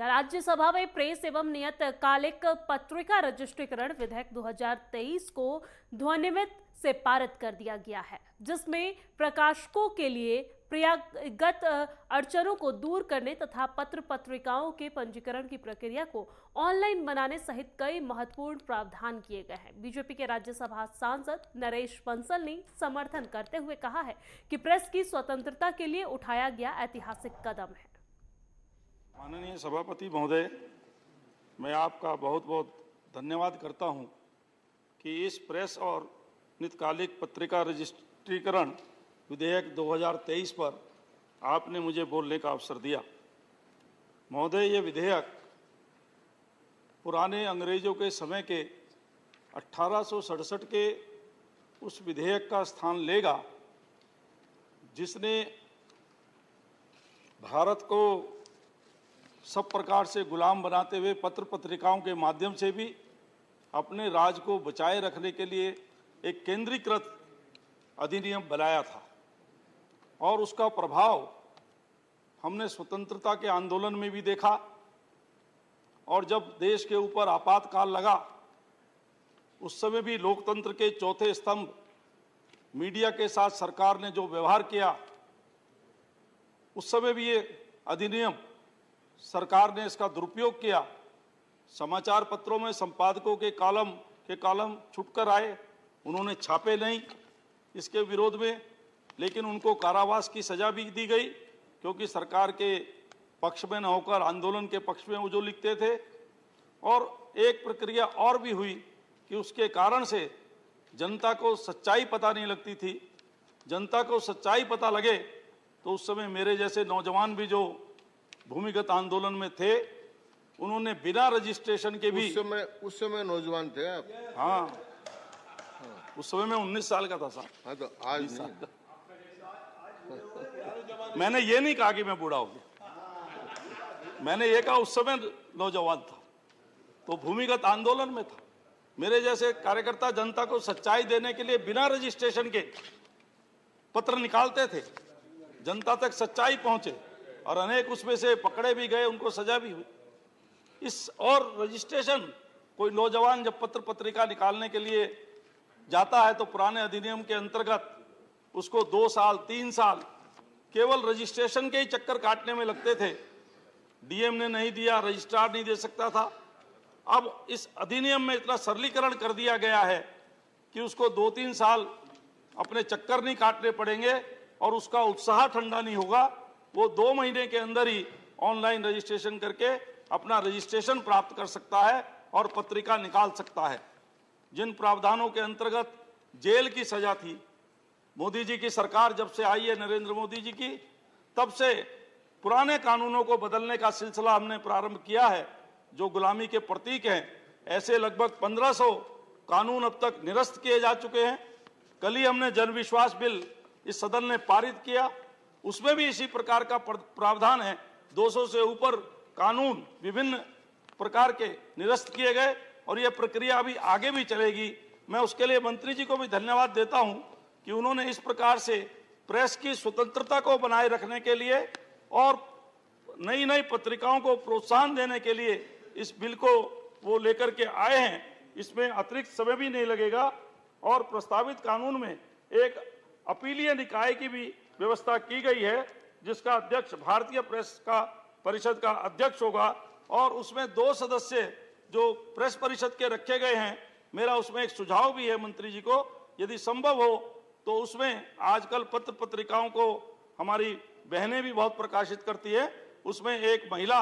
राज्यसभा में प्रेस एवं नियतकालिक पत्रिका रजिस्ट्रीकरण विधेयक 2023 को ध्वनिमत से पारित कर दिया गया है, जिसमें प्रकाशकों के लिए प्रयागत अड़चनों को दूर करने तथा पत्र पत्रिकाओं के पंजीकरण की प्रक्रिया को ऑनलाइन बनाने सहित कई महत्वपूर्ण प्रावधान किए गए हैं। बीजेपी के राज्यसभा सांसद नरेश बंसल ने समर्थन करते हुए कहा है कि प्रेस की स्वतंत्रता के लिए उठाया गया ऐतिहासिक कदम है। माननीय सभापति महोदय, मैं आपका बहुत बहुत धन्यवाद करता हूं कि इस प्रेस और नियतकालिक पत्रिका रजिस्ट्रीकरण विधेयक 2023 पर आपने मुझे बोलने का अवसर दिया। महोदय, ये विधेयक पुराने अंग्रेजों के समय के 1867 के उस विधेयक का स्थान लेगा जिसने भारत को सब प्रकार से गुलाम बनाते हुए पत्र पत्रिकाओं के माध्यम से भी अपने राज को बचाए रखने के लिए एक केंद्रीकृत अधिनियम बनाया था और उसका प्रभाव हमने स्वतंत्रता के आंदोलन में भी देखा। और जब देश के ऊपर आपातकाल लगा उस समय भी लोकतंत्र के चौथे स्तंभ मीडिया के साथ सरकार ने जो व्यवहार किया, उस समय भी ये अधिनियम सरकार ने इसका दुरुपयोग किया। समाचार पत्रों में संपादकों के कॉलम छुटकर आए, उन्होंने छापे नहीं इसके विरोध में, लेकिन उनको कारावास की सजा भी दी गई क्योंकि सरकार के पक्ष में न होकर आंदोलन के पक्ष में वो जो लिखते थे। और एक प्रक्रिया और भी हुई कि उसके कारण से जनता को सच्चाई पता नहीं लगती थी। जनता को सच्चाई पता लगे तो उस समय मेरे जैसे नौजवान भी जो भूमिगत आंदोलन में थे, उन्होंने बिना रजिस्ट्रेशन के भी उस समय नौजवान थे आप? हाँ, उस समय मैं 19 साल का था साहब। हाँ, तो आज नहीं। मैंने ये नहीं कहा कि मैं बूढ़ा हो गया, मैंने ये कहा उस समय नौजवान था तो भूमिगत आंदोलन में था। मेरे जैसे कार्यकर्ता जनता को सच्चाई देने के लिए बिना रजिस्ट्रेशन के पत्र निकालते थे, जनता तक सच्चाई पहुंचे और अनेक उसमें से पकड़े भी गए, उनको सजा भी हुई। इस और रजिस्ट्रेशन, कोई नौजवान जब पत्र पत्रिका निकालने के लिए जाता है तो पुराने अधिनियम के अंतर्गत उसको 2 साल 3 साल केवल रजिस्ट्रेशन के ही चक्कर काटने में लगते थे। डीएम ने नहीं दिया, रजिस्ट्रार नहीं दे सकता था। अब इस अधिनियम में इतना सरलीकरण कर दिया गया है कि उसको 2-3 साल अपने चक्कर नहीं काटने पड़ेंगे और उसका उत्साह ठंडा नहीं होगा। वो 2 महीने के अंदर ही ऑनलाइन रजिस्ट्रेशन करके अपना रजिस्ट्रेशन प्राप्त कर सकता है और पत्रिका निकाल सकता है। जिन प्रावधानों के अंतर्गत जेल की सजा थी, मोदी जी की सरकार जब से आई है, नरेंद्र मोदी जी की, तब से पुराने कानूनों को बदलने का सिलसिला हमने प्रारंभ किया है जो गुलामी के प्रतीक हैं। ऐसे लगभग 1500 कानून अब तक निरस्त किए जा चुके हैं। कल ही हमने जनविश्वास बिल इस सदन ने पारित किया, उसमें भी इसी प्रकार का प्रावधान है। 200 से ऊपर कानून विभिन्न प्रकार के निरस्त किए गए और यह प्रक्रिया अभी आगे भी चलेगी। मैं उसके लिए मंत्री जी को भी धन्यवाद देता हूं कि उन्होंने इस प्रकार से प्रेस की स्वतंत्रता को बनाए रखने के लिए और नई नई पत्रिकाओं को प्रोत्साहन देने के लिए इस बिल को वो लेकर के आए हैं। इसमें अतिरिक्त समय भी नहीं लगेगा और प्रस्तावित कानून में एक अपीलीय निकाय की भी व्यवस्था की गई है जिसका अध्यक्ष भारतीय प्रेस का परिषद का अध्यक्ष होगा और उसमें 2 सदस्य जो प्रेस परिषद के रखे गए हैं। मेरा उसमें एक सुझाव भी है मंत्री जी को, यदि संभव हो तो उसमें आजकल पत्र पत्रिकाओं को हमारी बहनें भी बहुत प्रकाशित करती है, उसमें एक महिला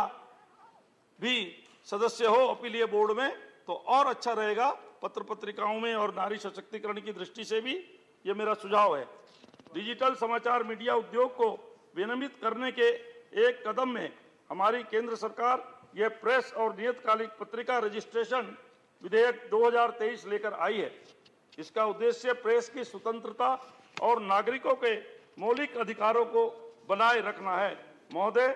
भी सदस्य हो अपीलीय बोर्ड में तो और अच्छा रहेगा पत्र पत्रिकाओं में और नारी सशक्तिकरण की दृष्टि से भी। ये मेरा सुझाव है। डिजिटल समाचार मीडिया उद्योग को विनियमित करने के एक कदम में हमारी केंद्र सरकार यह प्रेस और नियतकालिक पत्रिका रजिस्ट्रेशन विधेयक 2023 लेकर आई है। इसका उद्देश्य प्रेस की स्वतंत्रता और नागरिकों के मौलिक अधिकारों को बनाए रखना है। महोदय,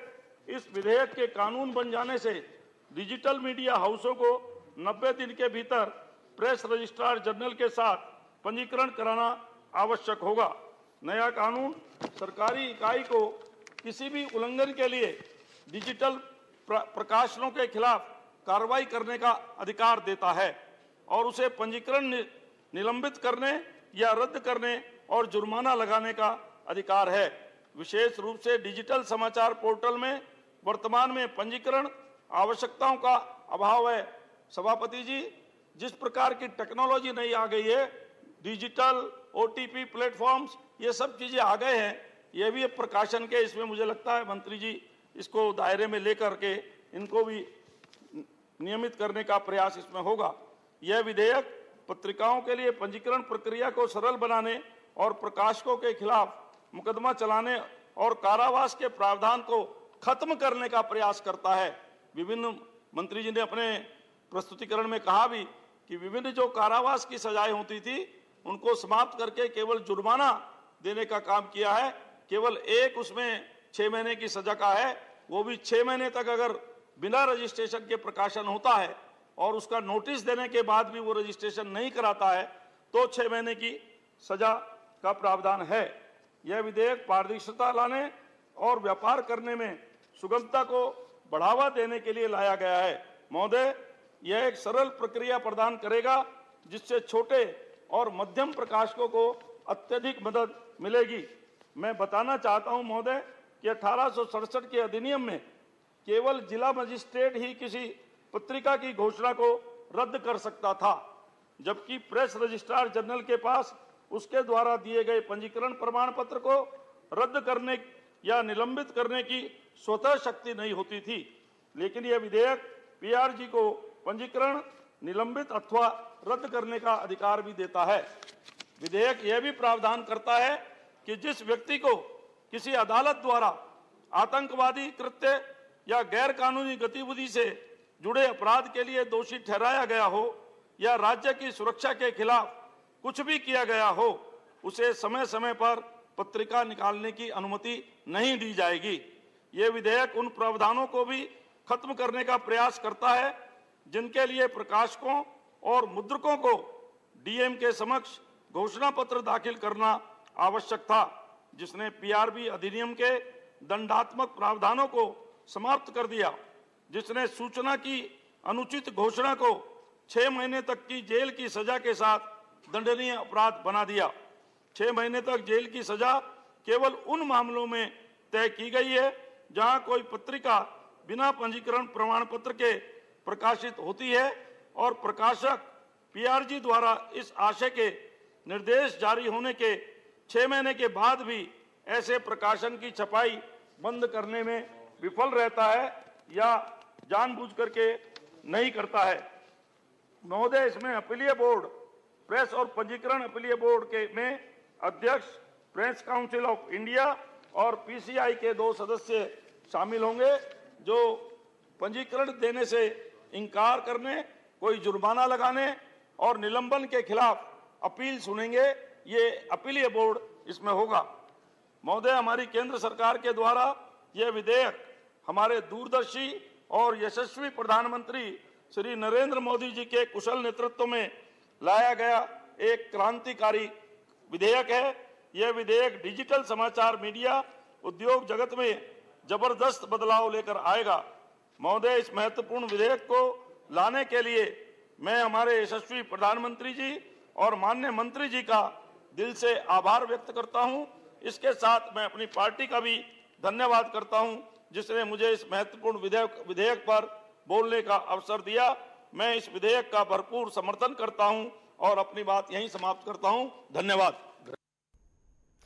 इस विधेयक के कानून बन जाने से डिजिटल मीडिया हाउसों को 90 दिन के भीतर प्रेस रजिस्ट्रार जनरल के साथ पंजीकरण कराना आवश्यक होगा। नया कानून सरकारी इकाई को किसी भी उल्लंघन के लिए डिजिटल प्रकाशनों के खिलाफ कार्रवाई करने का अधिकार देता है और उसे पंजीकरण निलंबित करने या रद्द करने और जुर्माना लगाने का अधिकार है। विशेष रूप से डिजिटल समाचार पोर्टल में वर्तमान में पंजीकरण आवश्यकताओं का अभाव है। सभापति जी, जिस प्रकार की टेक्नोलॉजी नई आ गई है, डिजिटल OTP प्लेटफॉर्म्स, ये सब चीजें आ गए हैं, ये भी एक प्रकाशन के, इसमें मुझे लगता है मंत्री जी इसको दायरे में लेकर के इनको भी नियमित करने का प्रयास इसमें होगा। यह विधेयक पत्रिकाओं के लिए पंजीकरण प्रक्रिया को सरल बनाने और प्रकाशकों के खिलाफ मुकदमा चलाने और कारावास के प्रावधान को खत्म करने का प्रयास करता है। विभिन्न मंत्री जी ने अपने प्रस्तुतिकरण में कहा भी कि विभिन्न जो कारावास की सजाएं होती थी उनको समाप्त करके केवल जुर्माना देने का काम किया है। केवल एक उसमें 6 महीने की सजा का है, वो भी 6 महीने तक अगर बिना रजिस्ट्रेशन के प्रकाशन होता है और उसका नोटिस देने के बाद भी वो रजिस्ट्रेशन नहीं कराता है तो 6 महीने की सजा का प्रावधान है। यह विधेयक पारदर्शिता लाने और व्यापार करने में सुगमता को बढ़ावा देने के लिए लाया गया है। महोदय, यह एक सरल प्रक्रिया प्रदान करेगा जिससे छोटे और मध्यम प्रकाशकों को अत्यधिक मदद मिलेगी। मैं बताना चाहता हूं महोदय कि 1867 के अधिनियम में केवल जिला मजिस्ट्रेट ही किसी पत्रिका की घोषणा को रद्द कर सकता था, जबकि प्रेस रजिस्ट्रार जनरल के पास उसके द्वारा दिए गए पंजीकरण प्रमाण पत्र को रद्द करने या निलंबित करने की स्वतः शक्ति नहीं होती थी। लेकिन यह विधेयक PRG को पंजीकरण, निलंबित अथवा रद्द करने का अधिकार भी देता है। विधेयक यह भी प्रावधान करता है कि जिस व्यक्ति को किसी अदालत द्वारा आतंकवादी कृत्य या गैर कानूनी गतिविधि से जुड़े अपराध के लिए दोषी ठहराया गया हो या राज्य की सुरक्षा के खिलाफ कुछ भी किया गया हो, उसे समय समय पर पत्रिका निकालने की अनुमति नहीं दी जाएगी। ये विधेयक उन प्रावधानों को भी खत्म करने का प्रयास करता है जिनके लिए प्रकाशकों और मुद्रकों को DM के समक्ष घोषणा पत्र दाखिल करना आवश्यक था, जिसने PRB अधिनियम के दंडात्मक प्रावधानों को समाप्त कर दिया, जिसने सूचना की अनुचित घोषणा को 6 महीने तक की जेल की सजा के साथ दंडनीय अपराध बना दिया। 6 महीने तक जेल की सजा केवल उन मामलों में तय की गई है जहां कोई पत्रिका बिना पंजीकरण प्रमाण पत्र के प्रकाशित होती है और प्रकाशक PRG द्वारा इस आशय के निर्देश जारी होने के 6 महीने के बाद भी ऐसे प्रकाशन की छपाई बंद करने में विफल रहता है या जानबूझ करके नहीं करता है। महोदय, इसमें अपीलीय बोर्ड, प्रेस और पंजीकरण अपीलीय बोर्ड के में अध्यक्ष प्रेस काउंसिल ऑफ इंडिया और PCI के 2 सदस्य शामिल होंगे जो पंजीकरण देने से इंकार करने, कोई जुर्माना लगाने और निलंबन के खिलाफ अपील सुनेंगे। ये अपीलीय बोर्ड इसमें होगा। महोदय, हमारी केंद्र सरकार के द्वारा यह विधेयक हमारे दूरदर्शी और यशस्वी प्रधानमंत्री श्री नरेंद्र मोदी जी के कुशल नेतृत्व में लाया गया एक क्रांतिकारी विधेयक है। यह विधेयक डिजिटल समाचार मीडिया उद्योग जगत में जबरदस्त बदलाव लेकर आएगा। महोदय, इस महत्वपूर्ण विधेयक को लाने के लिए मैं हमारे यशस्वी प्रधानमंत्री जी और माननीय मंत्री जी का दिल से आभार व्यक्त करता हूं। इसके साथ मैं अपनी पार्टी का भी धन्यवाद करता हूं जिसने मुझे इस महत्वपूर्ण विधेयक पर बोलने का अवसर दिया। मैं इस विधेयक का भरपूर समर्थन करता हूं और अपनी बात यहीं समाप्त करता हूं। धन्यवाद।